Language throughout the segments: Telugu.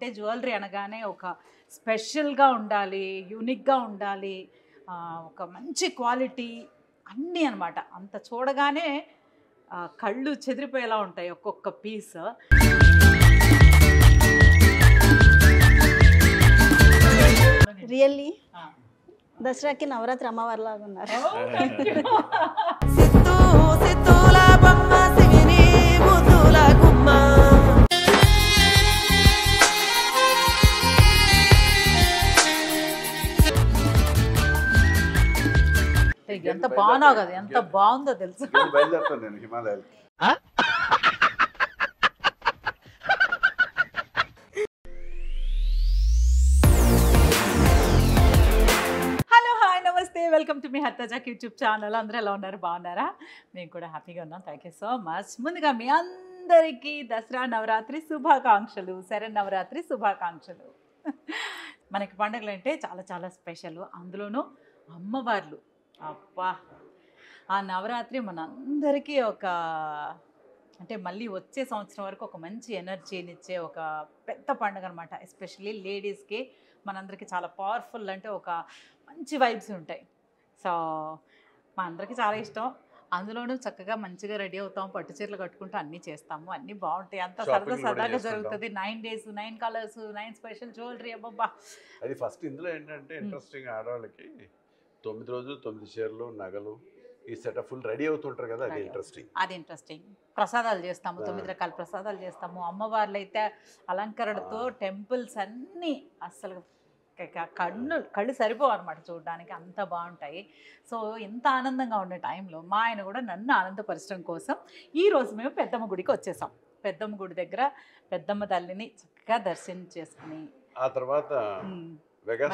అంటే జ్యువెలరీ అనగానే ఒక స్పెషల్గా ఉండాలి, యూనిక్గా ఉండాలి, ఒక మంచి క్వాలిటీ అన్నీ అనమాట. అంత చూడగానే కళ్ళు చెదిరిపోయేలా ఉంటాయి ఒక్కొక్క పీస్. రియల్లీ దసరాకి నవరాత్రి అమ్మవారిలాగా ఉన్నారు. ఎంత బాగున్నావు కదా, ఎంత బాగుందో తెలుసు. బయలుదేరుతాను నేను హిమాలయాలకి. వెల్కమ్ టు మీ హర్తజాక్ యూట్యూబ్ ఛానల్. అందరూ ఎలా ఉన్నారు, బాగున్నారా? మేము కూడా హ్యాపీగా ఉన్నాం. Thank you so much. ముందుగా మీ అందరికీ దసరా నవరాత్రి శుభాకాంక్షలు, శరన్నవరాత్రి శుభాకాంక్షలు. మనకి పండుగలు అంటే చాలా చాలా స్పెషల్, అందులోనూ అమ్మవార్లు. అబ్బా, ఆ నవరాత్రి మనందరికీ ఒక అంటే మళ్ళీ వచ్చే సంవత్సరం వరకు ఒక మంచి ఎనర్జీనిచ్చే ఒక పెద్ద పండుగ అనమాట. ఎస్పెషల్లీ లేడీస్కి మనందరికీ చాలా పవర్ఫుల్, అంటే ఒక మంచి వైబ్స్ ఉంటాయి. సో మా అందరికీ చాలా ఇష్టం. అందులోనూ చక్కగా మంచిగా రెడీ అవుతాం, పట్టు చీరలు కట్టుకుంటూ అన్నీ చేస్తాము, అన్నీ బాగుంటాయి. అంత సరదాగా జరుగుతుంది. 9 days 9 colors 9 స్పెషల్ జ్యువెలరీ. అబ్బబ్బా, అది ఫస్ట్. ఇందులో ఏంటంటే ఇంట్రెస్టింగ్, ఆడవాళ్ళకి 9 రోజులు 9 చీరలు, నగలు, ఈ సెటప్ ఫుల్ రెడీ అవుతుంటారు కదా, అది ఇంట్రెస్టింగ్. అది ఇంట్రెస్టింగ్. ప్రసాదాలు చేస్తాము, 9 రకాల ప్రసాదాలు చేస్తాము. అమ్మవార్లు అయితే అలంకరణతో టెంపుల్స్ అన్నీ అస్సలు కళ్ళు సరిపోవు అనమాట చూడడానికి, అంత బాగుంటాయి. సో ఇంత ఆనందంగా ఉండే టైంలో మా ఆయన కూడా నన్ను ఆనందపరచడం కోసం ఈరోజు మేము పెద్దమ్మ గుడికి వచ్చేసాం. పెద్దమ్మ గుడి దగ్గర పెద్దమ్మ తల్లిని చక్కగా దర్శనం చేసుకుని ఆ తర్వాత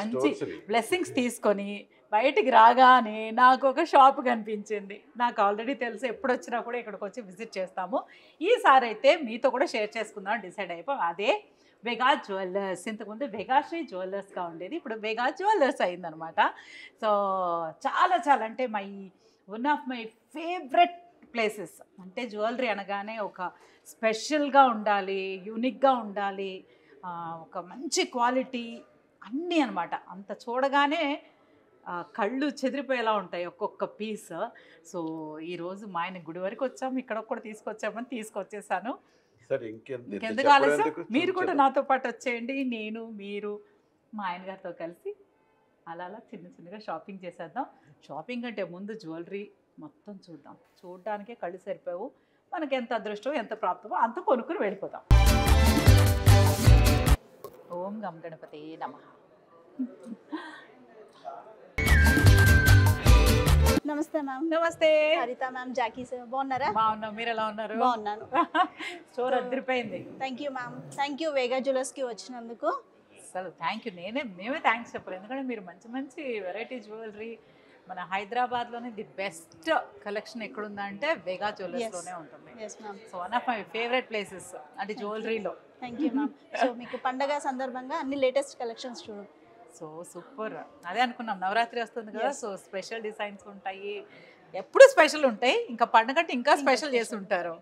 మంచి బ్లెస్సింగ్స్ తీసుకొని బయటికి రాగానే నాకు ఒక షాప్ కనిపించింది. నాకు ఆల్రెడీ తెలుసు, ఎప్పుడు వచ్చినా కూడా ఇక్కడికి వచ్చి విజిట్ చేస్తాము. ఈసారి అయితే మీతో కూడా షేర్ చేసుకుందాం డిసైడ్ అయిపోయి. అదే వెగా జ్యువెలర్స్. ఇంతకుముందు వెగాశ్రీ జ్యువెలర్స్గా ఉండేది, ఇప్పుడు వెగా జ్యువెలర్స్ అయిందనమాట. సో చాలా చాలా అంటే one of my favourite places. అంటే జ్యువెలరీ అనగానే ఒక స్పెషల్గా ఉండాలి, యూనిక్గా ఉండాలి, ఒక మంచి క్వాలిటీ అన్నీ అనమాట. అంత చూడగానే కళ్ళు చెదిరిపోయేలా ఉంటాయి ఒక్కొక్క పీస్. సో ఈరోజు మా ఆయన గుడి వరకు వచ్చాము, ఇక్కడ ఒక్కటి తీసుకొచ్చామని తీసుకొచ్చేసాను. ఇంకెందుకు ఆలస్యం, మీరు కూడా నాతో పాటు వచ్చేయండి. నేను, మీరు, మా ఆయన గారితో కలిసి అలా అలా చిన్నగా షాపింగ్ చేసేద్దాం. షాపింగ్ అంటే ముందు జ్యువెలరీ మొత్తం చూద్దాం. చూడడానికే కళ్ళు సరిపోవు. మనకి ఎంత అదృష్టం, ఎంత ప్రాప్తమో అంత కొనుక్కుని వెళ్ళిపోతాం. ఓం గం గణపతి నమః. నమస్తే మ్యామ్. నమస్తే హరిత మ్యామ్, జాకీ సార్, బాగున్నారా? బాగున్నాం, మీరు ఎలా ఉన్నారు? బాగున్నాను. స్టోర్ అదిరిపోయింది. Thank you ma'am, thank you Vega జ్యువెలర్స్కి వచ్చినందుకు. అసలు థ్యాంక్ యూ, మేమే థ్యాంక్స్ చెప్పాలి. ఎందుకంటే మీరు మంచి మంచి వెరైటీ జ్యువెలరీ, మన హైదరాబాద్లోనే ది బెస్ట్ కలెక్షన్ ఎక్కడుందంటే వెగా జ్యువెలర్స్లోనే ఉంటుంది. So one of my favourite places అంటే జ్యువెలరీలో. Thank you ma'am. సో మీకు పండగ సందర్భంగా అన్ని లేటెస్ట్ కలెక్షన్స్ చూడండి. సో సూపర్, అదే అనుకున్నాం, నవరాత్రి వస్తుంది కదా, సో స్పెషల్ డిజైన్స్ ఉంటాయి, ఎప్పుడు స్పెషల్ ఉంటాయి. ఇంకా పండగ అంటే ఇంకా స్పెషల్ చేసి ఉంటారు.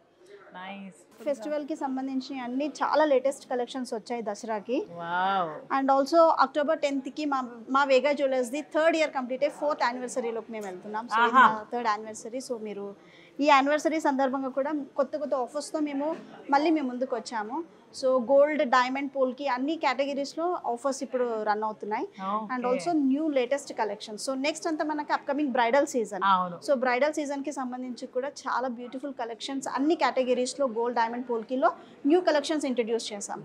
నైస్. ఫెస్టివల్కి సంబంధించిన అన్ని చాలా లేటెస్ట్ కలెక్షన్స్ వచ్చాయి దసరాకి. Wow. And also October 10th మా వేగా జ్యువెలర్స్ది 3rd year కంప్లీట్ అయ్యి 4th anniversary-లోకి మేము వెళ్తున్నాం. So 3rd anniversary. సో మీరు ఈ యానివర్సరీ సందర్భంగా కూడా కొత్త ఆఫర్స్తో మేము ముందుకు వచ్చాము. సో గోల్డ్, డైమండ్, పోల్కి అన్ని కేటగిరీస్లో ఆఫర్స్ ఇప్పుడు రన్ అవుతున్నాయి. And also new latest collections. So next అంతా మనకి upcoming bridal season. So bridal సీజన్కి సంబంధించి కూడా చాలా బ్యూటిఫుల్ కలెక్షన్స్ అన్ని కేటగిరీస్లో గోల్డ్, డైమండ్, పోల్కిలో న్యూ కలెక్షన్స్ ఇంట్రడ్యూస్ చేసాం.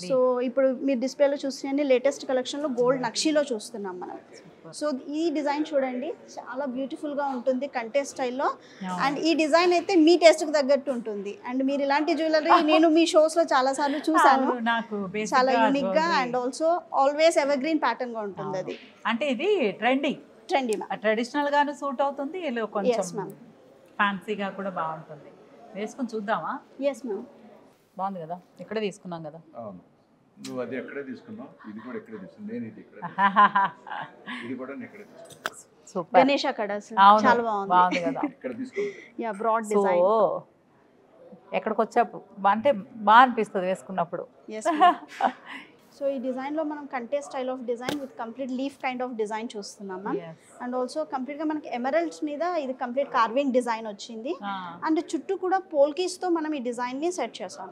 సో ఇప్పుడు మీరు డిస్ప్లేలో చూసిన లేటెస్ట్ కలెక్షన్లో గోల్డ్ నక్షీలో చూస్తున్నాం మనం. సో ఈ డిజైన్ చూడండి, చాలా బ్యూటిఫుల్గా ఉంటుంది కంటే స్టైల్లో. అండ్ ఈ డిజైన్ అయితే మీ టేస్ట్కి తగ్గట్టు ఉంటుంది. అండ్ మీరు ఇలాంటి జ్యువెలరీ నేను మీ షోస్లో చాలాసార్లు చూసాను, చాలా యూనిక్గా and also always evergreen ప్యాటర్న్గా ఉంటుంది. అది అంటే ఇది ట్రెండీ ట్రెడిషనల్ గాను సూట్ అవుతుంది, కొంచెం ఫ్యాన్సీగా కూడా బాగుంటుంది. వేసుకొని చూద్దామా? Yes ma'am. బాగుంది కదా, ఇక్కడే తీసుకున్నాం కదా. నువ్వు అది ఎక్కడే తీసుకున్నావు, ఇది కూడా ఎక్కడే తీసుకున్నావు, నేను ఇది ఇక్కడ ఇది కూడా నేను ఎక్కడే తీసుకున్నాను. సూపర్. గణేష్ అక్కడ చాలా బాగుంది కదా, ఇక్కడ తీసుకున్నాను. Yeah, broad design. ఎక్కడికి వచ్చాప్పుడు అంటే బాగా అనిపిస్తుంది వేసుకున్నప్పుడు. ఎస్. సో ఈ డిజైన్లో మనం కంటే style of design with complete leaf kind of design చూస్తున్నాం మ్యామ్. అండ్ ఆల్సో కంప్లీట్గా మనకి ఎమరల్డ్స్ మీద ఇది కంప్లీట్ కార్వింగ్ డిజైన్ వచ్చింది. అండ్ చుట్టూ కూడా పోల్కీస్తో మనం ఈ డిజైన్ని సెట్ చేసాం.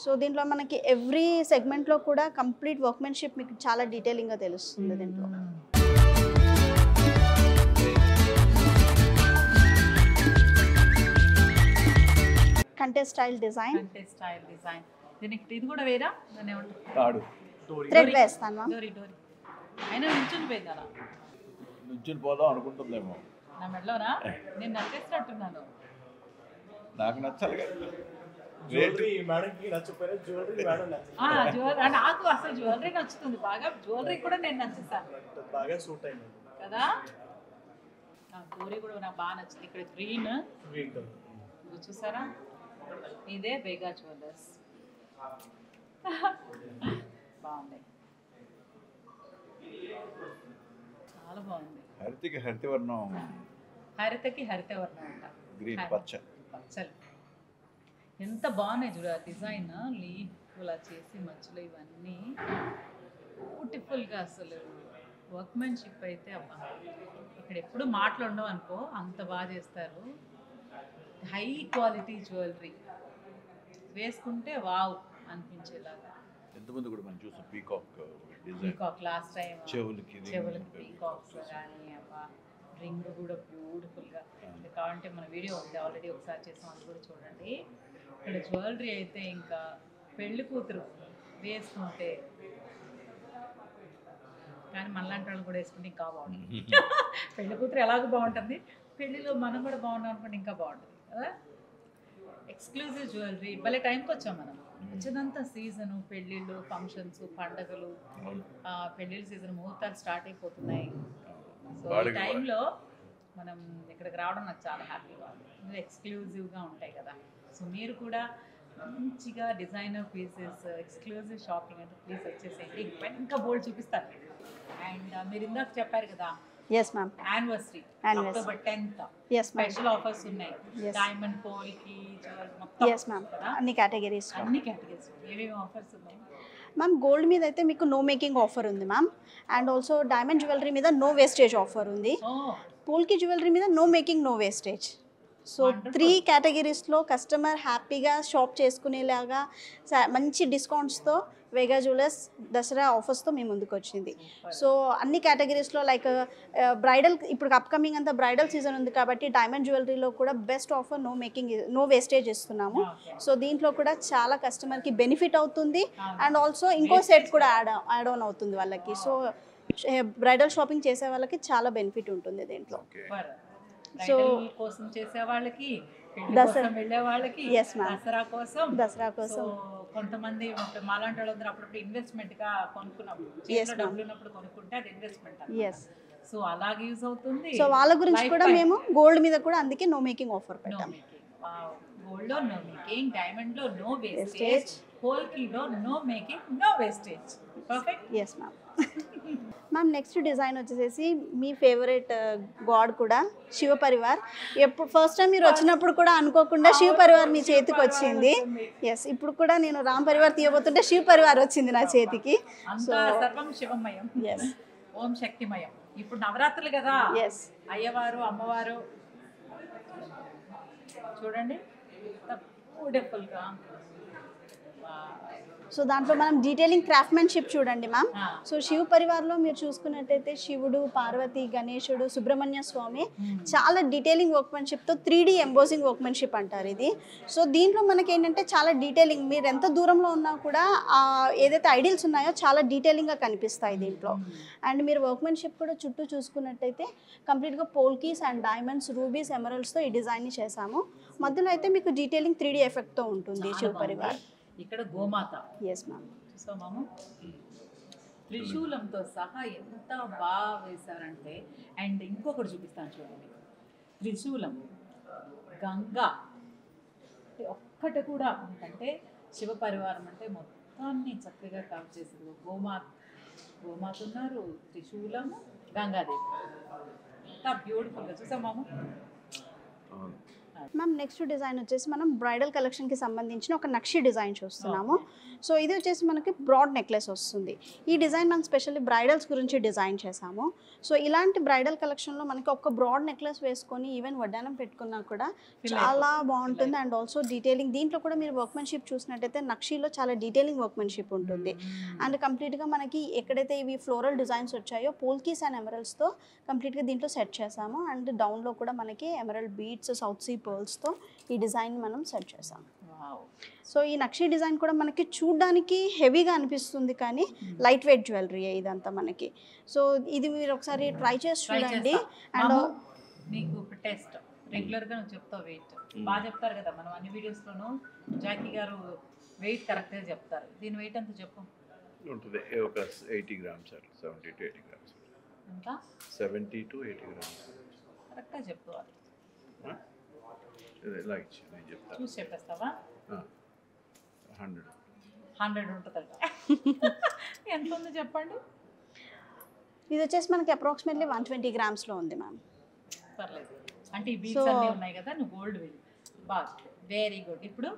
సో దీంట్లో మనకి ఎవ్రీ సెగ్మెంట్లో కూడా కంప్లీట్ వర్క్మెన్షిప్ మీకు చాలా డీటెయిలింగ్గా తెలుస్తుంది దీంట్లో. కంటే స్టైల్ డిజైన్. దీనికి ఇది కూడా వేరా థ్రెడ్ వేస్తాను. అయినా నుంచుని పోయిందా? నుంచుని పోదాం అనుకుంటుందేమో. నా మెడలోనా? నేను నచ్చేసినట్టున్నాను. నాకు నచ్చాలి నాకు అసలు జ్యువెలరీ నచ్చుతుంది బాగా. జ్యువెలరీ కూడా నేను నచ్చేస్తాను కదా. జ్యువెలరీ కూడా నాకు బాగా నచ్చింది. ఇక్కడ గ్రీన్ చూసారా, ఇదే వేగా జ్యువెలర్స్. బాగుంది, చాలా బాగుంది. హరితకి హరితవర్ణం, హరితకి హరితవర్ణం అంట. గ్రీన్ పచ్చ పచ్చలు ఎంత బాగున్నాయి చూడ. డిజైన్ లీఫ్ ఇలా చేసి మధ్యలో ఇవన్నీ బ్యూటిఫుల్గా. అసలు వర్క్మెన్షిప్ అయితే అబ్బా, ఇక్కడ ఎప్పుడు మాటలు ఉండవు అనుకో, అంత బాగా చేస్తారు. హై క్వాలిటీ జ్యువెలరీ వేసుకుంటే వావ్ అనిపించేలాగా. ఎంతమంది కూడా మనం చూసాం peacock design. Peacock last time చెవులకి పీకాక్స్ కానీ అబ్బా, రింగ్ కూడా బ్యూటిఫుల్గా. కావాలంటే మన వీడియో ఉంది ఆల్రెడీ, ఒకసారి చేసాం, అది కూడా చూడండి. ఇక్కడ జ్యువెలరీ అయితే ఇంకా పెళ్లి కూతురు వేసుకుంటే, కానీ మనలాంటి వాళ్ళు కూడా వేసుకుంటే ఇంకా బాగుంటుంది. పెళ్లి కూతురు ఎలాగో బాగుంటుంది, పెళ్లిలో మనం కూడా బాగున్నాం అనుకుంటే ఇంకా బాగుంటుంది కదా. Exclusive jewellery. భలే టైంకి వచ్చాం మనం. వచ్చినంత సీజను, పెళ్ళిళ్ళు, ఫంక్షన్స్, పండగలు, పెళ్ళిళ్ళ సీజన్, ముహూర్తాలు స్టార్ట్ అయిపోతున్నాయి. సో ఈ టైంలో మనం ఇక్కడికి రావడం నాకు చాలా హ్యాపీగా ఉంది. ఎక్స్క్లూజివ్గా ఉంటాయి కదా. సో మీరు కూడా మంచిగా డిజైనర్ పీసెస్, ఎక్స్క్లూజివ్ షాపింగ్ అంటే ప్లీజ్ వచ్చేసేయండి. ఇంకా బోల్డ్ చూపిస్తారు. అండ్ మీరు ఇందాక చెప్పారు కదా, yes ma'am, anniversary October 10th special offers ఉన్నాయి. డైమండ్ పోల్కి మొత్తం. ఎస్ మ్యామ్, అన్ని కేటగిరీస్. ఏమేమి ఆఫర్స్ ఉన్నాయి మ్యామ్? గోల్డ్ మీద అయితే మీకు నో మేకింగ్ ఆఫర్ ఉంది ma'am. And also diamond jewellery మీద నో వేస్టేజ్ ఆఫర్ ఉంది. పోల్కి జ్యువెలరీ మీద no making no wastage. So 3 కేటగిరీస్లో కస్టమర్ హ్యాపీగా షాప్ చేసుకునేలాగా మంచి డిస్కౌంట్స్తో వేగా జ్యువెలర్స్ దసరా ఆఫర్స్తో మేము ముందుకు వచ్చింది. సో అన్ని కేటగిరీస్లో లైక్ బ్రైడల్, ఇప్పుడు అప్కమింగ్ అంతా బ్రైడల్ సీజన్ ఉంది కాబట్టి డైమండ్ జ్యువెలరీలో కూడా best offer no making no wastage ఇస్తున్నాము. సో దీంట్లో కూడా చాలా కస్టమర్కి బెనిఫిట్ అవుతుంది. అండ్ ఆల్సో ఇంకో సెట్ కూడా యాడ్ ఆన్ అవుతుంది వాళ్ళకి. సో బ్రైడల్ షాపింగ్ చేసే వాళ్ళకి చాలా బెనిఫిట్ ఉంటుంది దీంట్లో. సో కోసం చేసే వాళ్ళకి, దసరా వెళ్ళే వాళ్ళకి, దసరా కోసం కొంతమంది మాలాంటి వాళ్ళందరూ అప్పుడప్పుడు ఇన్వెస్ట్మెంట్ గా కొనుక్కున్నప్పుడు, డబ్బులు ఉన్నప్పుడు కొనుక్కుంటే అది ఇన్వెస్ట్మెంట్. సో అలాగే యూజ్ అవుతుంది. సో వాళ్ళ గురించి కూడా మేము గోల్డ్ మీద కూడా అందుకే నో మేకింగ్ ఆఫర్ పెట్టాం. గోల్డ్ లో నో మేకింగ్, డైమండ్ లో నో వేస్టేజ్, పోల్కి లో no making no wastage. Perfect. Yes ma'am. Ma'am next design వచ్చేసి మీ ఫేవరెట్ గాడ్ కూడా శివ పరివార్. ఎప్పుడు ఫస్ట్ టైం మీరు వచ్చినప్పుడు కూడా అనుకోకుండా శివ పరివార్ మీ చేతికి వచ్చింది. ఎస్, ఇప్పుడు కూడా నేను రామ్ పరివార్ తీయబోతుంటే శివ పరివార్ వచ్చింది నా చేతికి. సో సర్వం శివమయం. ఎస్, ఓం శక్తిమయం. ఇప్పుడు నవరాత్రులు కదా. ఎస్, అయ్యవారు అమ్మవారు చూడండి బ్యూటిఫుల్గా. సో దాంట్లో మనం డీటెయిలింగ్ క్రాఫ్ట్మెన్షిప్ చూడండి మ్యామ్. సో శివ పరివార్లో మీరు చూసుకున్నట్టయితే శివుడు, పార్వతి, గణేశుడు, సుబ్రహ్మణ్య స్వామి చాలా డీటెయిలింగ్ వర్క్మెన్షిప్తో 3D ఎంబోసింగ్ వర్క్మెన్షిప్ అంటారు ఇది. సో దీంట్లో మనకి ఏంటంటే చాలా డీటెయిలింగ్, మీరు ఎంత దూరంలో ఉన్నా కూడా ఏదైతే ఐడియల్స్ ఉన్నాయో చాలా డీటెయిలింగ్గా కనిపిస్తాయి దీంట్లో. అండ్ మీరు వర్క్మెన్షిప్ కూడా చుట్టూ చూసుకున్నట్టయితే కంప్లీట్గా పోల్కీస్ అండ్ డైమండ్స్, రూబీస్, ఎమరల్డ్స్తో ఈ డిజైన్ని చేశాము. మధ్యలో అయితే మీకు డీటెయిలింగ్ 3D ఎఫెక్ట్తో ఉంటుంది శివ పరివార్. ఇక్కడ గోమాత. Yes ma'am. చూసాము త్రిశూలంతో సహా ఎంత బాగా వేశారంటే. అండ్ ఇంకొకటి చూపిస్తాను చూడండి, త్రిశూలం, గంగా ఒక్కటి కూడా అంటే శివ పరివారం అంటే మొత్తాన్ని చక్కగా కవర్ చేశారు. గోమాత ఉన్నారు, త్రిశూలము, గంగాదేవి, ఎంత బ్యూటిఫుల్గా చూసాము. మ్యామ్ నెక్స్ట్ డిజైన్ వచ్చేసి మనం బ్రైడల్ కలెక్షన్కి సంబంధించిన ఒక నక్షి డిజైన్ చూస్తున్నాము. సో ఇది వచ్చేసి మనకి బ్రాడ్ నెక్లెస్ వస్తుంది. ఈ డిజైన్ మనం స్పెషల్లీ బ్రైడల్స్ గురించి డిజైన్ చేసాము. సో ఇలాంటి బ్రైడల్ కలెక్షన్లో మనకి ఒక బ్రాడ్ నెక్లెస్ వేసుకొని ఈవెన్ వడ్డానం పెట్టుకున్నా కూడా చాలా బాగుంటుంది. అండ్ ఆల్సో డీటెయిలింగ్ దీంట్లో కూడా మీరు వర్క్మెన్షిప్ చూసినట్టయితే నక్షిలో చాలా డీటెయిలింగ్ వర్క్మెన్షిప్ ఉంటుంది. అండ్ కంప్లీట్గా మనకి ఎక్కడైతే ఇవి ఫ్లోరల్ డిజైన్స్ వచ్చాయో పోల్కీస్ అండ్ ఎమరల్స్తో కంప్లీట్గా దీంట్లో సెట్ చేసాము. అండ్ డౌన్లో కూడా మనకి ఎమరల్డ్ బీడ్స్, సౌత్ సీ పర్ల్స్తో ఈ డిజైన్ మనం సెట్ చేసాము. సో ఈ నక్షి డిజైన్ కూడా మనకి చూడ్డానికి హెవీగా అనిపిస్తుంది కానీ లైట్ వెయిట్ జ్యువెలరీ ఇదంతా మనకి. సో ఇది మీరు ఒకసారి ట్రై చేసి చూడండి. అండ్ మీకు ఒక టెస్ట్ రెగ్యులర్గా నువ్వు చెప్తావు వెయిట్ బాగా చెప్తారు కదా మనం అన్ని వీడియోస్లోనూ. జాకీ గారు వెయిట్ కరెక్ట్గా చెప్తారు. దీని వెయిట్ ఎంత చెప్పు ఉంటుంది? ఒక 80 grams, 70 to 80 grams. ఇంకా 70 to 80 grams. కరెక్ట్గా చెప్పుకోవాలి. ఇలా ఇచ్చి నేను చెప్తాను. చూసి చెప్పేస్తావా? 100 ఉంటుందట. ఎంత ఉంది చెప్పండి. ఇది వచ్చేసి మనకి అప్రాక్సిమేట్లీ 120 grams ఉంది మ్యామ్. పర్లేదు. అంటే ఈ బీట్స్ అన్నీ ఉన్నాయి కదా, నువ్వు గోల్డ్ వెళ్ళి బాగా వెరీ గుడ్. ఇప్పుడు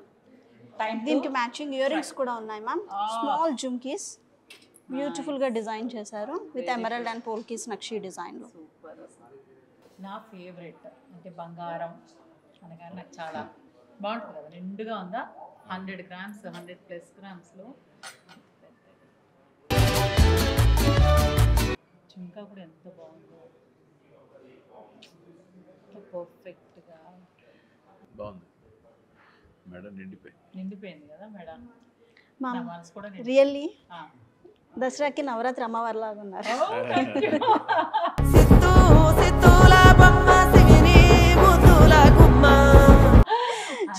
దీనికి మ్యాచింగ్ ఇయర్ రింగ్స్ కూడా ఉన్నాయి మ్యామ్. స్మాల్ జుమ్కీస్ బ్యూటిఫుల్గా డిజైన్ చేశారు విత్ ఎమరల్డ్ అండ్ పోల్కీస్ నక్షి డిజైన్లో. సూపర్. నా ఫేవరెట్ అంటే బంగారం అనగానే నాకు చాలా బాగుంటుంది కదా, నిండుగా ఉందా. 100 grams, 100+ grams చుంకా కూడా ఎంత బాగుందో, పర్ఫెక్ట్గా బాగుంది. మేడం నిండిపోయింది కదా మేడం. మా మనసు కూడా రియల్లీ దసరాకి నవరాత్రి అమ్మవారిలాగా ఉన్నారు.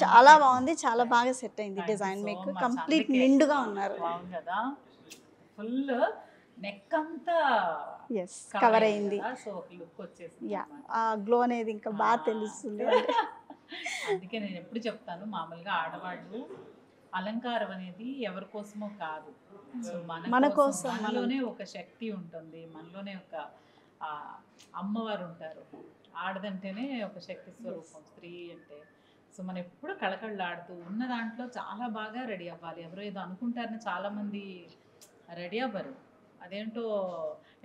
చాలా బాగుంది, చాలా బాగా సెట్ అయింది డిజైన్. మీకు కంప్లీట్ నిండుగా ఉన్నారు. బాగుంది కదా, ఫుల్ నెక్ అంతా ఎస్ కవర్ అయింది. సో లుక్ వచ్చేసింది. యా ఆ గ్లో అనేది ఇంకా బాగా తెలుస్తుంది. అందుకే నేను ఎప్పుడు చెప్తాను, మామూలుగా ఆడవాళ్ళు అలంకారం అనేది ఎవరి కోసమో కాదు, సో మన కోసం. మనలోనే ఒక శక్తి ఉంటుంది, మనలోనే ఒక అమ్మవారు ఉంటారు. ఆడదంటేనే ఒక శక్తి స్వరూపం స్త్రీ అంటే. సో మనం ఎప్పుడు కళకళలాడుతూ ఉన్న దాంట్లో చాలా బాగా రెడీ అవ్వాలి. ఎవరో ఏదో అనుకుంటారని చాలామంది రెడీ అవ్వరు. అదేంటో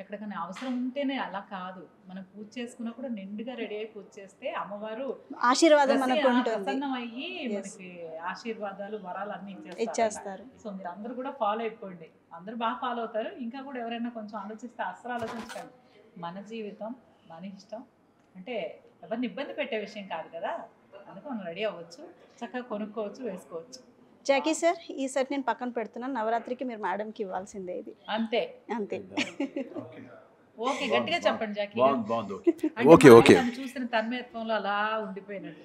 ఎక్కడికైనా అవసరం ఉంటేనే, అలా కాదు. మనం పూజ చేసుకున్నప్పుడు నిండుగా రెడీ అయ్యి పూజ చేస్తే అమ్మవారు ఆశీర్వాదం మనకు ఉంటుంది, ప్రసన్నం అయ్యి మనకి ఆశీర్వాదాలు వరాలు అన్ని ఇచ్చేస్తారు. సో మీరు అందరూ కూడా ఫాలో అయిపోండి. అందరూ బాగా ఫాలో అవుతారు. ఇంకా కూడా ఎవరైనా కొంచెం ఆలోచిస్తే అస్సలు ఆలోచించకండి. మన జీవితం మన ఇష్టం, అంటే ఎవరిని ఇబ్బంది పెట్టే విషయం కాదు కదా. అందుకే మనం రెడీ అవ్వచ్చు, చక్కగా కొనుక్కోవచ్చు, వేసుకోవచ్చు. జాకీ సార్, ఈ సెట్ నేను పక్కన పెడుతున్నాను. నవరాత్రికి మీరు మేడంకి ఇవ్వాల్సిందే ఇది. అంతే అంతే. ఓకే, గట్టిగా చెప్పండి జాకీ. ఓకే. చూసిన తన్మయత్వంలో అలా ఉండిపోయినట్టు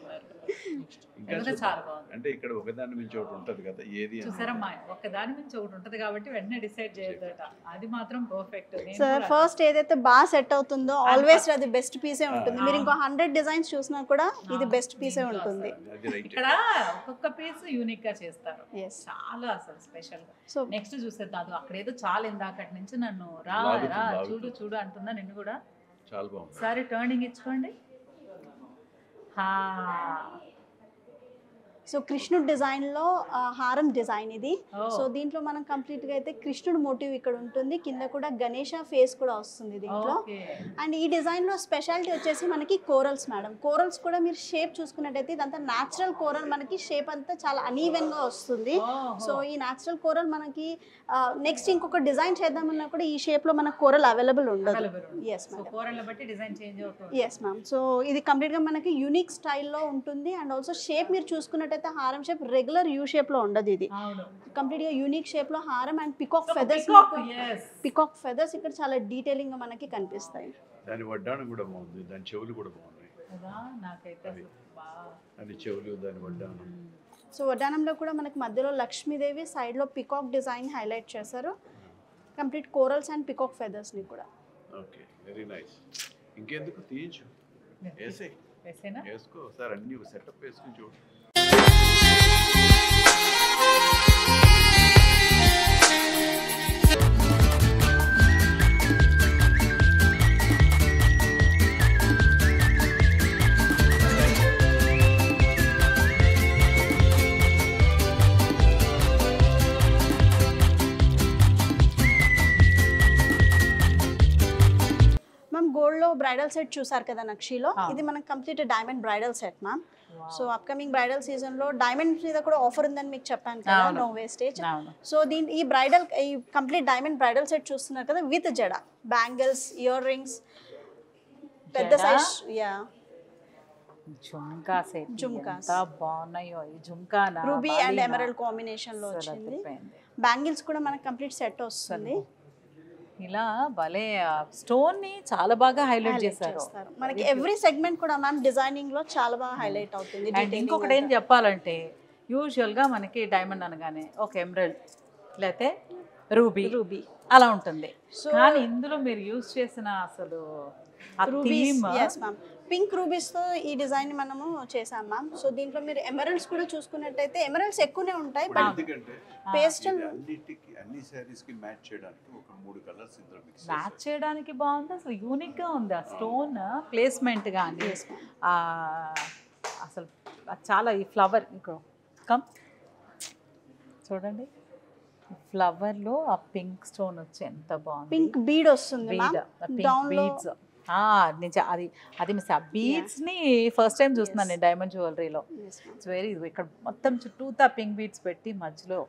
చాలా బాగుంది. అంటే ఇక్కడ ఒకదాని మించి ఒకటి ఉంటది కదా, ఏది చూసారమ్మా, ఒకదాని మించి ఒకటి ఉంటది కాబట్టి వెంటనే డిసైడ్ చేయొద్దట. అది మాత్రం పర్ఫెక్ట్. సార్ ఫస్ట్ ఏదైతే బాగా సెట్ అవుతుందో ఆల్వేస్ అది బెస్ట్ పీసే ఉంటుంది. మీరు ఇంకో 100 డిజైన్స్ చూసినా కూడా ఇది బెస్ట్ పీసే ఉంటుంది. ఇక్కడ ఒక్కొక్క పీస్ యూనిక్ గా చేస్తారు, చాలా అసలు స్పెషల్ గా. సో నెక్స్ట్ చూసేద్దాం. అది అక్కడ ఏదో చాలా ఇందాకటి నుంచి నన్ను రా చూడు చూడు అంటున్నా. నిన్ను కూడా చాలా బాగుంది. సారీ టర్నింగ్ ఇచ్చుకోండి. సో కృష్ణుడు డిజైన్లో హారం డిజైన్ ఇది. సో దీంట్లో మనం కంప్లీట్గా అయితే కృష్ణుడు మోటివ్ ఇక్కడ ఉంటుంది, కింద కూడా గణేష ఫేస్ కూడా వస్తుంది దీంట్లో. అండ్ ఈ డిజైన్లో స్పెషాలిటీ వచ్చేసి మనకి కోరల్స్ మేడం. కోరల్స్ కూడా మీరు షేప్ చూసుకున్నట్టయితే ఇదంతా న్యాచురల్ కోరల్, మనకి షేప్ అంతా చాలా అనీవెన్గా వస్తుంది. సో ఈ న్యాచురల్ కోరల్ మనకి నెక్స్ట్ ఇంకొక డిజైన్ చేద్దామన్నా కూడా ఈ షేప్లో మనకు కోరల్ అవైలబుల్ ఉండదు. Yes ma'am. Yes ma'am. So ఇది కంప్లీట్గా మనకి యూనిక్ స్టైల్లో ఉంటుంది. అండ్ ఆల్సో షేప్ మీరు చూసుకున్నట్టయితే హారం షేప్ రెగ్యులర్ యూ షేప్ లో ఉండదు, ఇది కంప్లీట్ గా యూనిక్ షేప్ లో హారం. అండ్ పికాక్ ఫెదర్స్ ఇక్కడ చాలా డీటెయిలింగ్ గా మనకి కనిపిస్తాయి. దాని వడ్డాణం కూడా బాగుంది, దాని చెవులు కూడా బాగున్నాయి. అది చెవులు, దాని వడ్డాణం. సో వడ్డానంలో కూడా మనకి మధ్యలో లక్ష్మీదేవి, సైడ్ లో పికాక్ డిజైన్ హైలైట్ చేశారు. Complete corals and peacock feathers ని కూడా. Okay, very nice. ఇంకెందుకు తీయించు, వేసుకో సార్, అన్ని సెటప్ వేసుకుని చూడు. బ్రైడల్ సెట్ చూసారు కదా నక్షిలో, ఇది మనకి complete diamond bridal set ma'am. So upcoming bridal season లో డైమండ్ మీద కూడా ఆఫర్ ఉందని మీకు చెప్పాను కదా, నో వేస్టేజ్. సో ఈ కంప్లీట్ డైమండ్ బ్రైడల్ సెట్ చూస్తున్నారు కదా, విత్ జడ, బ్యాంగిల్స్, ఇయర్ రింగ్స్, పెద్ద సైజ్, యా జుంకా సెట్ ఎంత బాగున్నాయో. ఈ జుంకానా రూబీ అండ్ ఎమరల్డ్ కాంబినేషన్ లో వచ్చింది. బ్యాంగిల్స్ కూడా మనకి కంప్లీట్ సెట్ వస్తుంది. ఇలా భలే స్టోన్ ని చాలా బాగా హైలైట్ చేశారు. మనకి ఎవ్రీ సెగ్మెంట్ కూడా మ్యామ్ డిజైనింగ్ లో చాలా బాగా హైలైట్ అవుతుంది. అండ్ ఇంకొకటి ఏం చెప్పాలంటే, యూజువల్ గా మనకి డైమండ్ అనగానే ఒక ఎమరల్డ్ లేకపోతే రూబీ అలా ఉంటుంది. కానీ ఇందులో మీరు యూజ్ చేసిన అసలు పింక్ రూబీస్ తో ఈ డిజైన్ మనము చేసాం మ్యామ్. సో దీంట్లో మీరు ఎమరల్డ్స్ కూడా చూసుకున్నట్టయితే ఎమరల్డ్స్ ఎక్కువనే ఉంటాయి, బట్ పేస్టల్ అన్ని సారీస్ కి మ్యాచ్ చేయడానికి ఒక 3 కలర్స్ ఇందులో మిక్స్ మ్యాచ్ చేయడానికి బాగుంది. అసలు యూనిక్ గా ఉంది ఆ స్టోన్ ప్లేస్మెంట్ కానీ అసలు చాలా. ఈ ఫ్లవర్ ఇంకో కమ్ చూడండి, ఫ్లవర్ లో ఆ పింక్ స్టోన్ వచ్చి ఎంత బాగుంది. పింక్ బీడ్ వస్తుంది బీడ్స్. అది మిస్. ఆ బీడ్స్ ని ఫస్ట్ టైం చూస్తున్నాను నేను డైమండ్ జ్యువెలరీలో. ఇట్స్ వెరీ, ఇక్కడ మొత్తం చుట్టూతా పింక్ బీడ్స్ పెట్టి మధ్యలో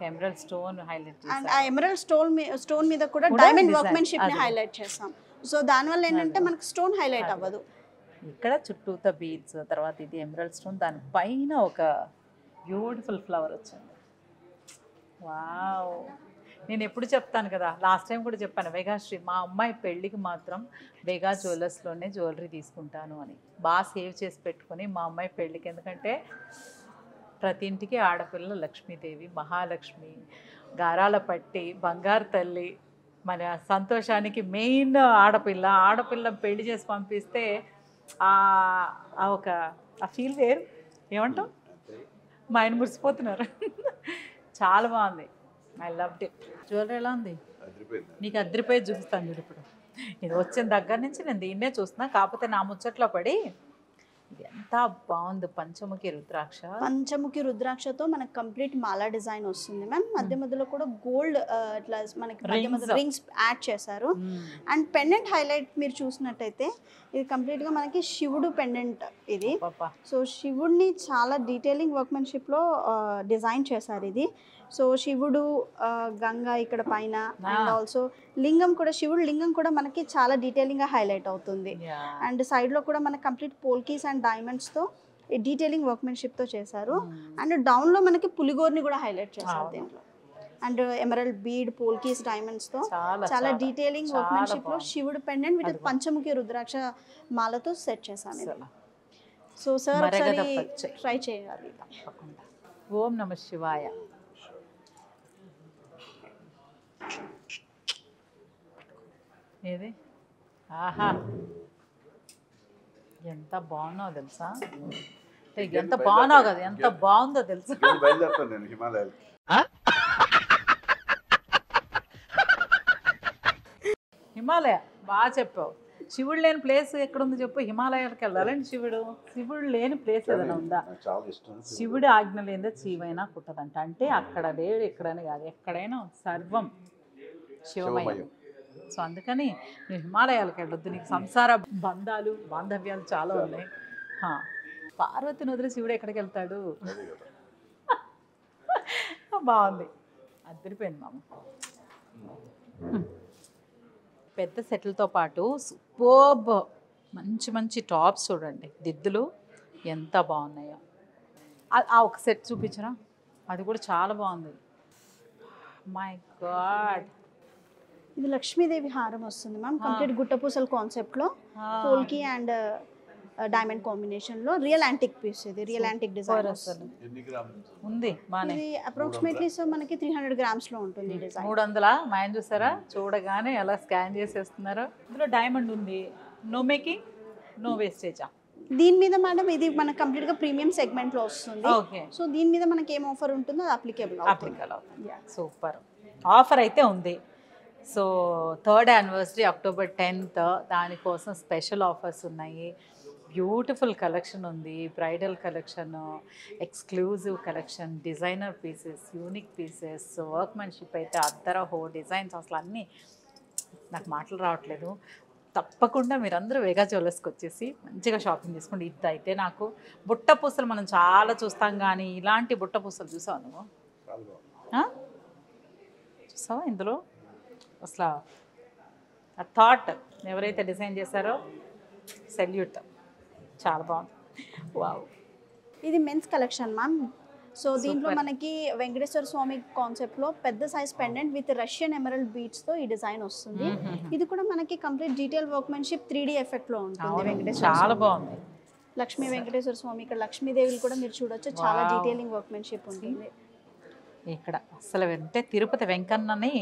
ఎమరల్డ్ స్టోన్ హైలైట్ చేశారు. అండ్ ఆ ఎమరల్డ్ స్టోన్ మీద కూడా డైమండ్ వర్క్మెన్షిప్ ని హైలైట్ చేసాం. సో దానివల్ల ఏంటంటే మనకి స్టోన్ హైలైట్ అవ్వదు. ఇక్కడ చుట్టూతా బీడ్స్, తర్వాత ఇది ఎమరల్డ్ స్టోన్, దాని పైన ఒక బ్యూటిఫుల్ ఫ్లవర్ వచ్చింది. వావ్. నేను ఎప్పుడు చెప్తాను కదా, లాస్ట్ టైం కూడా చెప్పాను, వేగాశ్రీ మా అమ్మాయి పెళ్ళికి మాత్రం వేగా జ్యువెలర్స్లోనే జ్యువెలరీ తీసుకుంటాను అని బాగా సేవ్ చేసి పెట్టుకొని మా అమ్మాయి పెళ్ళికి. ఎందుకంటే ప్రతి ఇంటికి ఆడపిల్ల లక్ష్మీదేవి, మహాలక్ష్మి, గారాల పట్టి, బంగారు తల్లి, మన సంతోషానికి మెయిన్ ఆడపిల్ల పెళ్లి చేసి పంపిస్తే ఒక ఫీల్ వేరు. ఏమంటాం, మా ఆయన మురిసిపోతున్నారు. చాలా బాగుంది, ఐ లవ్డ్ ఇట్. జ్యువెలరీ ఎలా ఉంది? నీకు అదిరిపోయి చూపిస్తాను చూడు. ఇప్పుడు ఇది వచ్చిన దగ్గర నుంచి నేను దీన్నే చూస్తున్నా, కాకపోతే నా ముచ్చట్లో పడి ఇది ఎంత బాగుంది. పంచముఖి రుద్రాక్షతో మనకు కంప్లీట్ మాలా డిజైన్ వస్తుంది మ్యామ్. మధ్య మధ్యలో కూడా గోల్డ్ ఇట్లా మనకి మధ్య మధ్య రింగ్స్ యాడ్ చేశారు. అండ్ పెండెంట్ హైలైట్ మీరు చూసినట్టయితే ఇది కంప్లీట్గా మనకి శివుడు పెండెంట్ ఇది. సో శివుడిని చాలా డీటెయిలింగ్ వర్క్మెన్షిప్లో డిజైన్ చేశారు ఇది. సో శివుడు, గంగా ఇక్కడ పైన, అండ్ ఆల్సో లింగం కూడా, శివుడు లింగం కూడా మనకి చాలా డీటెయిలింగ్గా హైలైట్ అవుతుంది. అండ్ సైడ్లో కూడా మనకి కంప్లీట్ పోల్కీస్ అండ్ డైమండ్స్తో డీటెయిలింగ్ వర్క్మెన్షిప్తో చేశారు. అండ్ డౌన్లో మనకి పులిగోర్ని కూడా హైలైట్ చేశారు దీంట్లో. అండ్ ఎమరల్డ్ బీడ్, పోల్కీస్, డైమండ్స్తో చాలా డీటెయిలింగ్ వర్క్మెన్షిప్లో శివుడు పెండెంట్ విత్ పంచముఖి రుద్రాక్ష మాలతో సెట్ చేశాను ఇది. సో సార్ ఒకసారి ట్రై చేయాలి. ఓం నమః శివాయ. ఏది, ఆహా ఎంత బాగున్నావు తెలుసా, ఎంత బాగున్నావు కదా, ఎంత బాగుందో తెలుసా. బయలుదేరుతాను నేను హిమాలయాలకి. హిమాలయ బాగా చెప్పావు. శివుడు లేని ప్లేస్ ఎక్కడుందో చెప్పు. హిమాలయాలకు వెళ్ళాలండి. శివుడు లేని ప్లేస్ ఏదైనా ఉందా? శివుడి ఆజ్ఞ లేదో చీవైనా కుట్టదంట. అంటే అక్కడ లేడు, ఎక్కడని కాదు, ఎక్కడైనా సర్వం శివమయం. సో అందుకని నువ్వు హిమాలయాలకు వెళ్ళొద్దు. నీకు సంసార బంధాలు, బాంధవ్యాలు చాలా ఉన్నాయి. పార్వతిని వదిలి శివుడు ఎక్కడికి వెళ్తాడు? బాగుంది, అదిరిపోయింది మామ. పెద్ద సెట్లతో పాటు సూపర్బ్ మంచి మంచి టాప్స్ చూడండి, దిద్దులు ఎంత బాగున్నాయో. ఒక సెట్ చూపించరా, అది కూడా చాలా బాగుంది. మై గాడ్, ఇది లక్ష్మీదేవి హారం వస్తుంది మ్యామ్. కంప్లీట్ గుట్టపూసల కాన్సెప్ట్లో పోల్కి అండ్ డైమండ్ కాంబినేషన్లో రియల్ యాంటిక్ పీస్. ఇది రియల్ యాంటిక్ డిజైన్ ఉంది. ఇది అప్రాక్సిమేట్లీ సో మనకి 300 గ్రామ్స్లో ఉంటుంది ఈ డిజైన్. 300 మాయన్ చూసారా, చూడగానే ఎలా స్కాన్ చేసేస్తున్నారు. ఇందులో డైమండ్ ఉంది, నో మేకింగ్ నో వేస్టేజా. దీని మీద మేడం ఇది మనకి కంప్లీట్గా ప్రీమియం సెగ్మెంట్లో వస్తుంది. సో దీని మీద మనకి ఏం ఆఫర్ ఉంటుందో అది అప్లికేబుల్ అవుతుంది. సూపర్ ఆఫర్ అయితే ఉంది. So 3rd anniversary October 10th, దానికోసం స్పెషల్ ఆఫర్స్ ఉన్నాయి. బ్యూటిఫుల్ కలెక్షన్ ఉంది, bridal collection, exclusive collection, designer pieces, unique pieces, workmanship అయితే అద్దర హో డిజైన్స్, అసలు అన్నీ నాకు మాటలు రావట్లేదు. తప్పకుండా మీరందరూ వేగా జ్యువెలర్స్కి వచ్చేసి మంచిగా షాపింగ్ చేసుకోండి. ఇది అయితే నాకు బుట్ట పూసలు మనం చాలా చూస్తాం, కానీ ఇలాంటి బుట్ట పూసలు చూసావు నువ్వు? చూసావా ఇందులో అసలు ఆ థాట్ ఎవరైతే డిజైన్ చేశారో సెల్యూట్, చాలా బాగుంది. వావ్, ఇది మెన్స్ కలెక్షన్ మ్యామ్. సో దీంట్లో మనకి వెంకటేశ్వర స్వామి కాన్సెప్ట్లో పెద్ద size pendant with Russian emerald బీట్స్తో ఈ డిజైన్ వస్తుంది. ఇది కూడా మనకి కంప్లీట్ డీటెయిల్ వర్క్మెన్షిప్ 3D ఎఫెక్ట్లో ఉంటుంది. వెంకటేశ్వర చాలా బాగుంది. లక్ష్మీ వెంకటేశ్వర స్వామి, ఇక్కడ లక్ష్మీదేవిలు కూడా మీరు చూడొచ్చు, చాలా డీటెయిలింగ్ వర్క్మెన్షిప్ ఉంటుంది. ఇక్కడ అసలు అంటే తిరుపతి వెంకన్నని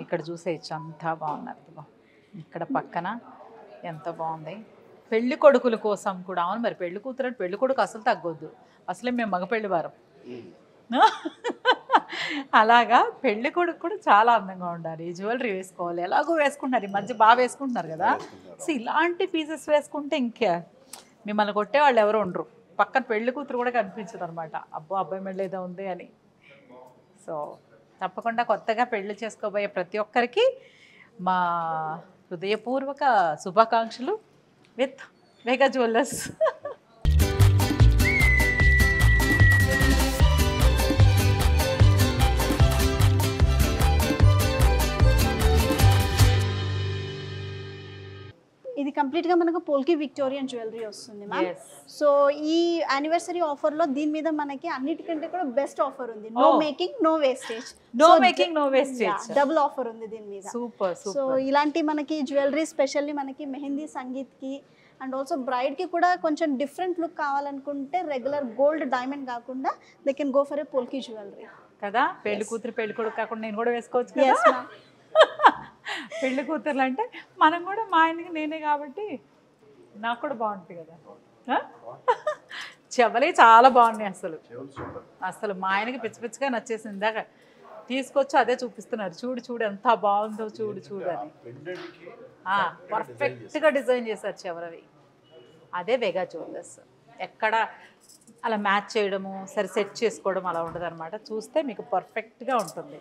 ఇక్కడ చూసేయచ్చు, అంతా బాగున్నారు. ఇక్కడ పక్కన ఎంత బాగుంది. పెళ్లి కొడుకుల కోసం కూడా, అవును మరి పెళ్లి కూతురు పెళ్లి కొడుకు అసలు తగ్గొద్దు, అసలే మేము మగపెళ్లి వారం. అలాగా పెళ్లి కొడుకు కూడా చాలా అందంగా ఉండాలి, జ్యువెలరీ వేసుకోవాలి. ఎలాగో వేసుకుంటున్నారు, ఈ మధ్య బాగా వేసుకుంటున్నారు కదా. సో ఇలాంటి పీసెస్ వేసుకుంటే ఇంకా మిమ్మల్ని కొట్టే వాళ్ళు ఎవరు ఉండరు. పక్కన పెళ్లి కూతురు కూడా కనిపించదు అనమాట, అబ్బో అబ్బాయి మెళ్ళేదో ఉంది అని. సో తప్పకుండా కొత్తగా పెళ్లి చేసుకోబోయే ప్రతి ఒక్కరికి మా హృదయపూర్వక శుభాకాంక్షలు విత్ వేగా జ్యువెలర్స్. ఇది కంప్లీట్గా మనకు పోల్కి విక్టోరియన్ జ్యువెలరీ వస్తుంది మ్యామ్. సో ఈ యానివర్సరీ ఆఫర్లో దీని మీద మనకి అన్నిటికంటే కూడా బెస్ట్ ఆఫర్ ఉంది. No making no wastage, no making no wastage, double offer ఉంది దీని మీద. సూపర్. సో ఇలాంటి మనకి జ్యువెలరీ స్పెషల్లీ మనకి మెహందీ సంగీత్కి అండ్ ఆల్సో బ్రైడ్కి కూడా కొంచెం డిఫరెంట్ లుక్ కావాలనుకుంటే రెగ్యులర్ గోల్డ్ డైమండ్ కాకుండా they can go for a polki jewellery కదా. పెళ్లి కూతురు పెళ్లి కొడుకు కాకుండా నేను కూడా వేసుకోవచ్చు కదా. పెళ్లి కూతుర్లు అంటే మనం కూడా, మా ఆయనకి నేనే కాబట్టి నాకు కూడా బాగుంటుంది కదా. చెవలే చాలా బాగున్నాయి అసలు. అసలు మా ఆయనకి పిచ్చి పిచ్చిగా నచ్చేసింది. ఇందాక తీసుకొచ్చి అదే చూపిస్తున్నారు, చూడు చూడు ఎంత బాగుందో చూడు చూడు అని. పర్ఫెక్ట్గా డిజైన్ చేశారు చెవరవి. అదే వేగా జ్యువెలర్స్. ఎక్కడ అలా మ్యాచ్ చేయడము, సరే సెట్ చేసుకోవడం అలా ఉండదు అనమాట. చూస్తే మీకు పర్ఫెక్ట్గా ఉంటుంది.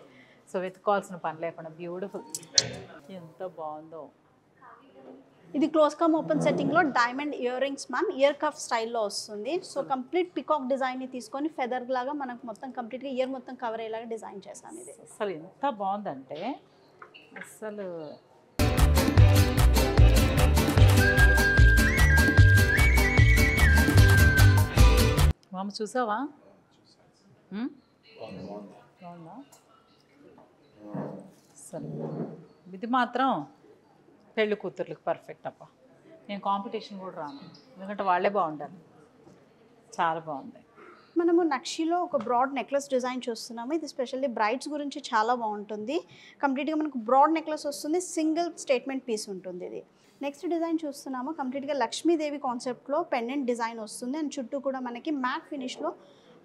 సో వెతుకోవాల్సిన పని లేకుండా బ్యూటిఫుల్, ఎంత బాగుందో. ఇది క్లోజ్ కమ్ ఓపెన్ సెట్టింగ్లో diamond ear rings ma'am, ear cuff స్టైల్లో వస్తుంది. సో కంప్లీట్ పికాక్ డిజైన్ని తీసుకొని ఫెదర్ లాగా మనకు మొత్తం కంప్లీట్గా ఇయర్ మొత్తం కవర్ అయ్యేలాగా డిజైన్ చేస్తాం. ఇది అసలు ఎంత బాగుందంటే అసలు మామ చూసావా? బాగుందా? అసలు ఇది మాత్రం పెళ్ళి కూతుర్లకు పర్ఫెక్ట్ అప్ప. నేను కాంపిటీషన్ కూడా రాను, ఎందుకంటే వాళ్ళే బాగుండాలి. చాలా బాగుంది. మనము నక్షిలో ఒక బ్రాడ్ నెక్లెస్ డిజైన్ చూస్తున్నాము. ఇది స్పెషల్లీ బ్రైడ్స్ గురించి చాలా బాగుంటుంది. కంప్లీట్గా మనకు బ్రాడ్ నెక్లెస్ వస్తుంది, సింగిల్ స్టేట్మెంట్ పీస్ ఉంటుంది ఇది. నెక్స్ట్ డిజైన్ చూస్తున్నాము, కంప్లీట్గా లక్ష్మీదేవి కాన్సెప్ట్లో పెండెంట్ డిజైన్ వస్తుంది. అండ్ చుట్టూ కూడా మనకి మ్యాట్ ఫినిష్లో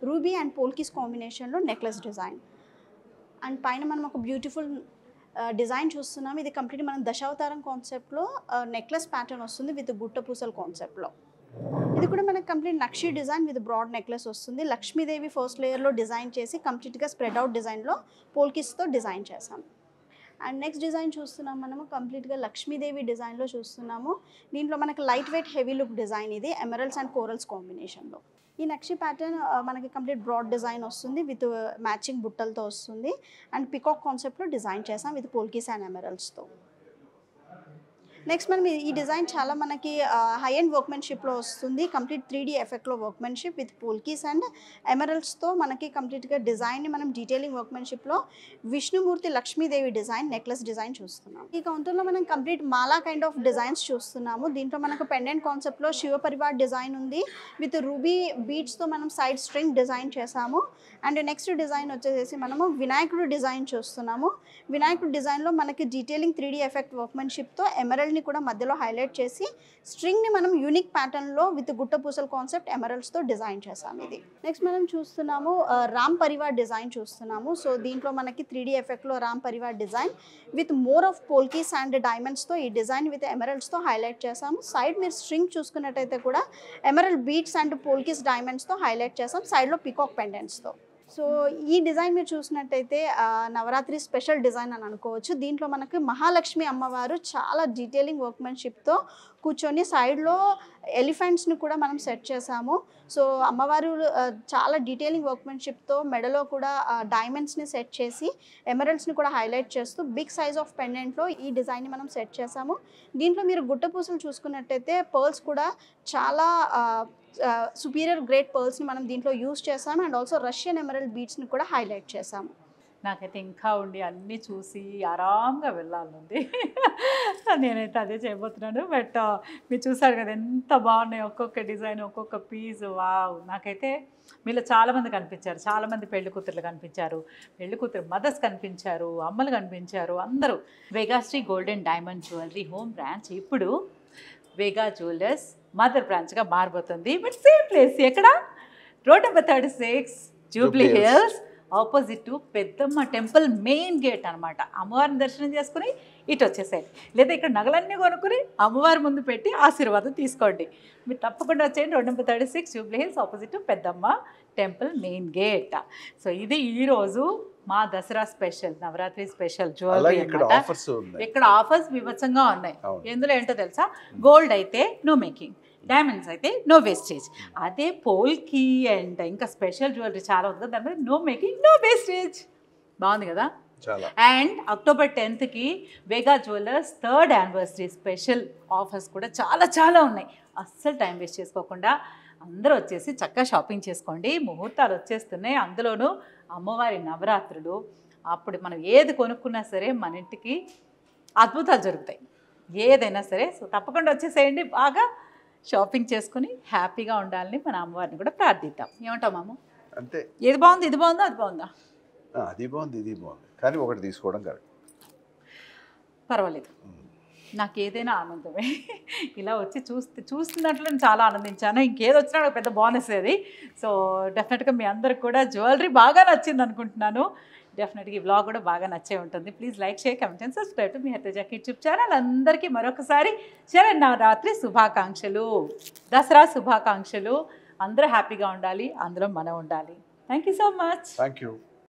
రూబీ అండ్ పోల్కీస్ కాంబినేషన్లో నెక్లెస్ డిజైన్. అండ్ పైన మనం ఒక బ్యూటిఫుల్ డిజైన్ చూస్తున్నాము. ఇది కంప్లీట్ మనం దశావతారం కాన్సెప్ట్లో నెక్లెస్ ప్యాటర్న్ వస్తుంది విత్ గుట్ట పూసల కాన్సెప్ట్లో. ఇది కూడా మనకు complete nakshi design with broad necklace వస్తుంది. లక్ష్మీదేవి ఫస్ట్ లేయర్లో డిజైన్ చేసి కంప్లీట్గా స్ప్రెడ్ అవుట్ డిజైన్లో పోల్కిస్తో డిజైన్ చేసాం. అండ్ నెక్స్ట్ డిజైన్ చూస్తున్నాం మనము కంప్లీట్గా లక్ష్మీదేవి డిజైన్లో చూస్తున్నాము. దీంట్లో మనకు light weight heavy look design ఇది ఎమరల్డ్స్ అండ్ కోరల్స్ కాంబినేషన్లో. ఈ నక్షి ప్యాటర్న్ మనకి కంప్లీట్ బ్రాడ్ డిజైన్ వస్తుంది విత్ మ్యాచింగ్ బుట్టలతో వస్తుంది. అండ్ పికాక్ కాన్సెప్ట్లో డిజైన్ చేసాం విత్ పోల్కీస్ అండ్ ఎమరల్డ్స్తో. నెక్స్ట్ మనం ఈ డిజైన్ చాలా మనకి హై అండ్ వర్క్మెన్షిప్లో వస్తుంది. కంప్లీట్ 3D ఎఫెక్ట్లో వర్క్మెన్షిప్ విత్ పోల్కీస్ అండ్ ఎమరల్డ్స్తో మనకి కంప్లీట్గా డిజైన్ని మనం డీటెయిలింగ్ వర్క్మెన్షిప్లో Vishnumurthy Lakshmidevi design necklace design చూస్తున్నాం. ఈ కౌంటర్లో మనం complete Mala kind of designs చూస్తున్నాము. దీంట్లో మనకు పెండెంట్ కాన్సెప్ట్లో శివ పరివార్ డిజైన్ ఉంది విత్ రూబీ బీడ్స్తో మనం సైడ్ స్ట్రింగ్ డిజైన్ చేసాము. అండ్ నెక్స్ట్ డిజైన్ వచ్చేసి మనము వినాయకుడు డిజైన్ చూస్తున్నాము. వినాయకుడు డిజైన్లో మనకి డీటెయిలింగ్ 3D ఎఫెక్ట్ వర్క్మెన్షిప్తో ఎమరల్డ్ని కూడా మధ్యలో హైలైట్ చేసి స్ట్రింగ్ని మనం యూనిక్ ప్యాటర్న్లో విత్ గుట్ట పూసల కాన్సెప్ట్ ఎమరల్డ్స్తో డిజైన్ చేసాము. ఇది నెక్స్ట్ మనం చూస్తున్నాము రామ్ పరివార్ డిజైన్ చూస్తున్నాము. సో దీంట్లో మనకి 3D ఎఫెక్ట్లో Ram Parivar design with more of polkis and డైమండ్స్తో ఈ డిజైన్ విత్ ఎమరల్డ్స్తో హైలైట్ చేసాము. సైడ్ మీరు స్ట్రింగ్ చూసుకున్నట్టయితే కూడా ఎమరల్డ్ బీడ్స్ అండ్ పోల్కీస్ డైమండ్స్తో హైలైట్ చేసాం, సైడ్లో పికాక్ పెండెంట్స్తో. సో ఈ డిజైన్ మీరు చూసినట్టయితే నవరాత్రి స్పెషల్ డిజైన్ అని అనుకోవచ్చు. దీంట్లో మనకు మహాలక్ష్మి అమ్మవారు చాలా డీటెయిలింగ్ వర్క్మెన్షిప్తో కూర్చొని సైడ్లో ఎలిఫెంట్స్ని కూడా మనం సెట్ చేసాము. సో అమ్మవారు చాలా డీటెయిలింగ్ వర్క్మెన్షిప్తో మెడలో కూడా డైమండ్స్ని సెట్ చేసి ఎమరల్డ్స్ని కూడా హైలైట్ చేస్తూ బిగ్ సైజ్ ఆఫ్ పెండెంట్లో ఈ డిజైన్ని మనం సెట్ చేసాము. దీంట్లో మీరు గుట్ట పూసలు చూసుకున్నట్టయితే పర్ల్స్ కూడా చాలా సుపీరియర్ గ్రేడ్ పర్ల్స్ని మనం దీంట్లో యూస్ చేసాము. అండ్ ఆల్సో రష్యన్ ఎమరల్డ్ బీడ్స్ని కూడా హైలైట్ చేసాము. నాకైతే ఇంకా ఉండి అన్నీ చూసి ఆరాంగా వెళ్ళాలండి. నేనైతే అదే చేయబోతున్నాను. బట్ మీరు చూసారు కదా ఎంత బాగున్నాయి ఒక్కొక్క డిజైన్, ఒక్కొక్క పీస్. వావ్! నాకైతే మీలో చాలామంది కనిపించారు, చాలామంది పెళ్లి కూతుర్లు కనిపించారు, పెళ్లి కూతురు మదర్స్ కనిపించారు, అమ్మలు కనిపించారు. అందరూ Vegashri golden diamond jewellery home branch ఇప్పుడు వేగా జ్యువెలర్స్ మదర్ బ్రాంచ్గా మారిపోతుంది. బట్ సేమ్ ప్లేస్ ఎక్కడ? Road number 36 Jubilee Hills opposite to Peddamma temple main gate అనమాట. అమ్మవారిని దర్శనం చేసుకుని ఇటు వచ్చేసేయండి, లేదా ఇక్కడ నగలన్నీ కొనుక్కుని అమ్మవారి ముందు పెట్టి ఆశీర్వాదం తీసుకోండి. మీరు తప్పకుండా వచ్చేయండి. Road number 36 Jubilee Hills opposite to Peddamma temple main gate. So ఇది ఈరోజు మా Dasara special, Navratri special jewellery అన్నమాట. ఇక్కడ ఆఫర్స్ వివత్సంగా ఉన్నాయి. ఎందులో ఏంటో తెలుసా? గోల్డ్ అయితే నో మేకింగ్, డైమండ్స్ అయితే నో వేస్టేజ్. అదే పోల్కి అండ్ ఇంకా స్పెషల్ జ్యువెలరీ చాలా ఉంది కదా, దాని మీద నో మేకింగ్ నో వేస్టేజ్. బాగుంది కదా? And October 10th Vega jewellers 3rd anniversary special offers కూడా చాలా చాలా ఉన్నాయి. అస్సలు టైం వేస్ట్ చేసుకోకుండా అందరూ వచ్చేసి చక్కగా షాపింగ్ చేసుకోండి. ముహూర్తాలు వచ్చేస్తున్నాయి, అందులోనూ అమ్మవారి నవరాత్రులు. అప్పుడు మనం ఏది కొనుక్కున్నా సరే మన ఇంటికి అద్భుతాలు జరుగుతాయి, ఏదైనా సరే. సో తప్పకుండా వచ్చేసేయండి, బాగా షాపింగ్ చేసుకుని హ్యాపీగా ఉండాలని మన అమ్మవారిని కూడా ప్రార్థిద్దాం. ఏమంటావు మాము? అంతే. ఏది బాగుంది? ఇది బాగుందా? అది బాగుందా? అది బాగుంది, ఇది బాగుంది, కానీ ఒకటి తీసుకోవడం కరెక్ట్. పర్వాలేదు, నాకు ఏదైనా ఆనందమే. ఇలా వచ్చి చూస్తున్నట్లు నేను చాలా ఆనందించాను. ఇంకేది వచ్చినా నాకు పెద్ద బోనస్ అది. సో డెఫినెట్గా మీ అందరికి కూడా జ్యువెలరీ బాగా నచ్చింది అనుకుంటున్నాను. డెఫినెట్గా ఈ వ్లాగ్ కూడా బాగా నచ్చే ఉంటుంది. Please like, share, comment and subscribe to మీ హెర్తేజ యూట్యూబ్ ఛానల్. అందరికీ మరొకసారి శరన్నవరాత్రి శుభాకాంక్షలు, దసరా శుభాకాంక్షలు. అందరూ హ్యాపీగా ఉండాలి, అందులో మనం ఉండాలి. Thank you so much. Thank you.